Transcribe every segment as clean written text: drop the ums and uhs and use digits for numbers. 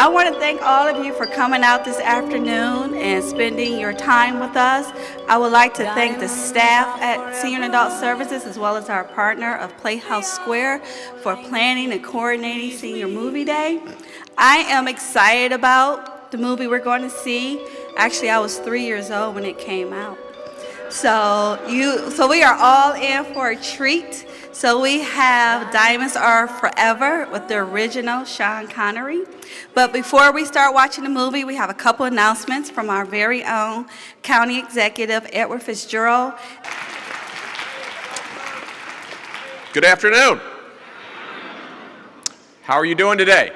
I want to thank all of you for coming out this afternoon and spending your time with us. I would like to thank the staff at Senior and Adult Services as well as our partner of Playhouse Square for planning and coordinating Senior Movie Day. I am excited about the movie we're going to see. Actually, I was 3 years old when it came out. So we are all in for a treat. So we have Diamonds Are Forever with the original Sean Connery. But before we start watching the movie, we have a couple announcements from our very own County Executive, Edward Fitzgerald. Good afternoon. How are you doing today?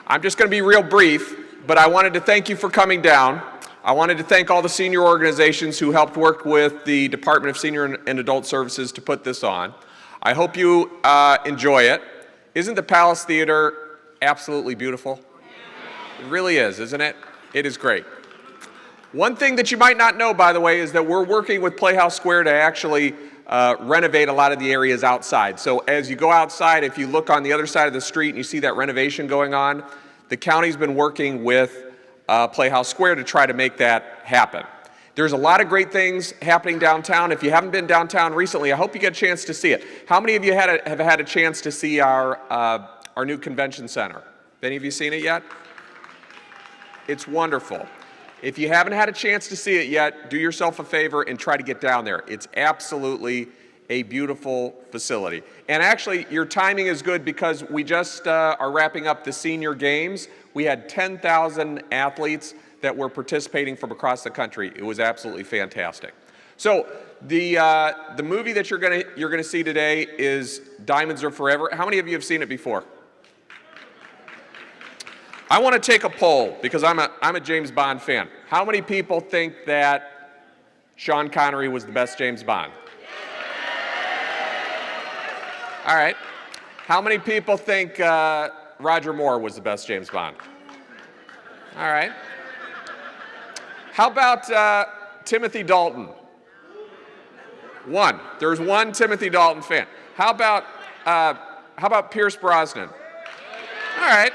I'm just going to be real brief, but I wanted to thank you for coming down. I wanted to thank all the senior organizations who helped work with the Department of Senior and Adult Services to put this on. I hope you enjoy it. Isn't the Palace Theater absolutely beautiful? It really is, isn't it? It is great. One thing that you might not know, by the way, is that we're working with Playhouse Square to actually renovate a lot of the areas outside. So as you go outside, if you look on the other side of the street and you see that renovation going on, the county's been working with Playhouse Square to try to make that happen. There's a lot of great things happening downtown. If you haven't been downtown recently, I hope you get a chance to see it. How many of you have had a chance to see our new convention center? Have any of you seen it yet? It's wonderful. If you haven't had a chance to see it yet, do yourself a favor and try to get down there. It's absolutely a beautiful facility. And actually, your timing is good because we just are wrapping up the senior games. We had 10,000 athletes that were participating from across the country. It was absolutely fantastic. So the movie that you're gonna see today is Diamonds Are Forever. How many of you have seen it before? I want to take a poll because I'm a James Bond fan. How many people think that Sean Connery was the best James Bond? All right. How many people think Roger Moore was the best James Bond? All right. How about Timothy Dalton? One. There's one Timothy Dalton fan. How about Pierce Brosnan? All right.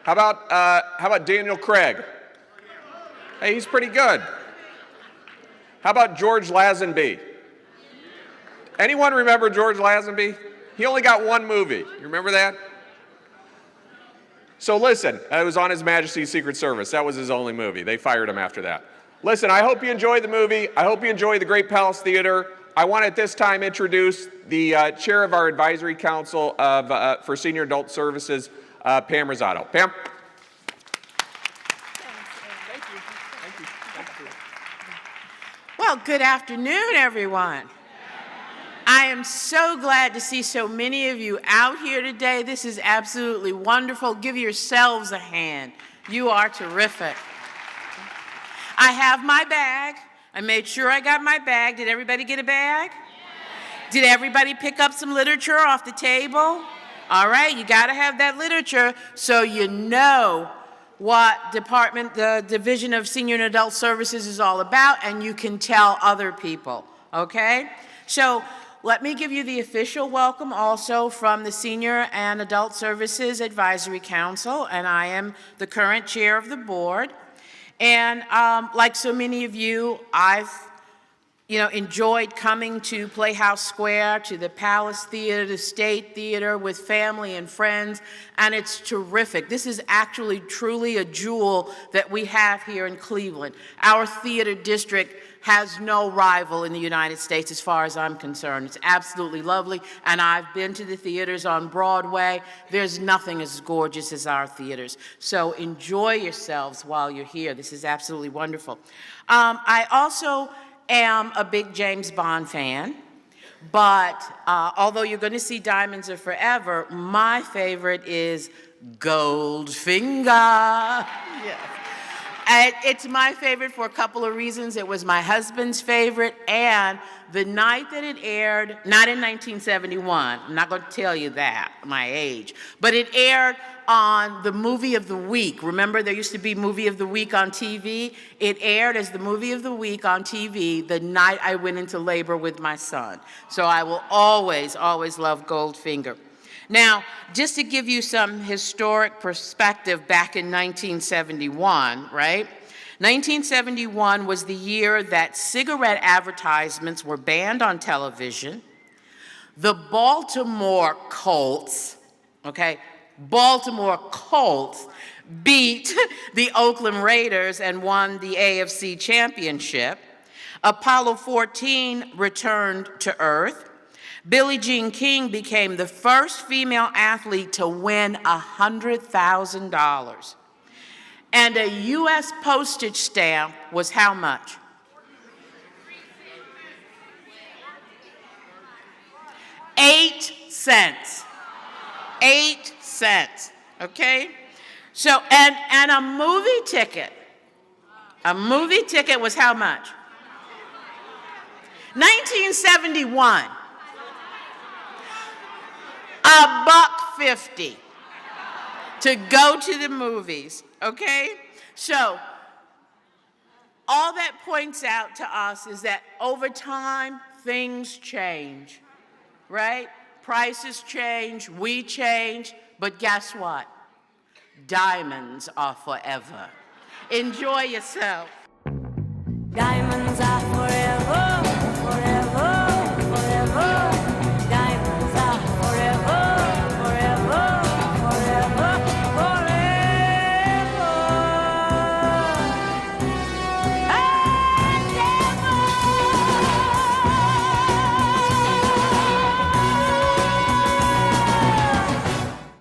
How about Daniel Craig? Hey, he's pretty good. How about George Lazenby? Anyone remember George Lazenby? He only got one movie. You remember that? So listen, it was on His Majesty's Secret Service. That was his only movie. They fired him after that. Listen, I hope you enjoyed the movie. I hope you enjoyed the Great Palace Theater. I want to at this time introduce the chair of our advisory council for Senior Adult Services, Pam Rosado. Pam? Well, good afternoon, everyone. I am so glad to see so many of you out here today. This is absolutely wonderful. Give yourselves a hand. You are terrific. I have my bag. I made sure I got my bag. Did everybody get a bag? Did everybody pick up some literature off the table? All right, you got to have that literature so you know what the Division of Senior and Adult Services is all about, and you can tell other people, okay? So let me give you the official welcome also from the Senior and Adult Services Advisory Council, and I am the current chair of the board. And like so many of you, I've enjoyed coming to Playhouse Square, to the Palace Theater, the State Theater with family and friends, and it's terrific. This is actually truly a jewel that we have here in Cleveland. Our theater district has no rival in the United States as far as I'm concerned. It's absolutely lovely, and I've been to the theaters on Broadway. There's nothing as gorgeous as our theaters. So enjoy yourselves while you're here. This is absolutely wonderful. I also am a big James Bond fan, but although you're going to see Diamonds Are Forever, my favorite is Goldfinger. Yeah. It's my favorite for a couple of reasons. It was my husband's favorite, and the night that it aired, not in 1971, I'm not going to tell you that, my age, but it aired on the movie of the week. Remember, there used to be movie of the week on TV? It aired as the movie of the week on TV the night I went into labor with my son. So I will always, always love Goldfinger. Now, just to give you some historic perspective, back in 1971, right? 1971 was the year that cigarette advertisements were banned on television. The Baltimore Colts, okay, Baltimore Colts beat the Oakland Raiders and won the AFC Championship. Apollo 14 returned to Earth. Billie Jean King became the first female athlete to win $100,000. And a U.S. postage stamp was how much? $0.08. 8 cents, okay? So, and a movie ticket was how much? 1971. $1.50 to go to the movies, okay? So, all that points out to us is that over time, things change, right? Prices change, we change, but guess what? Diamonds are forever. Enjoy yourself. Diamonds are forever.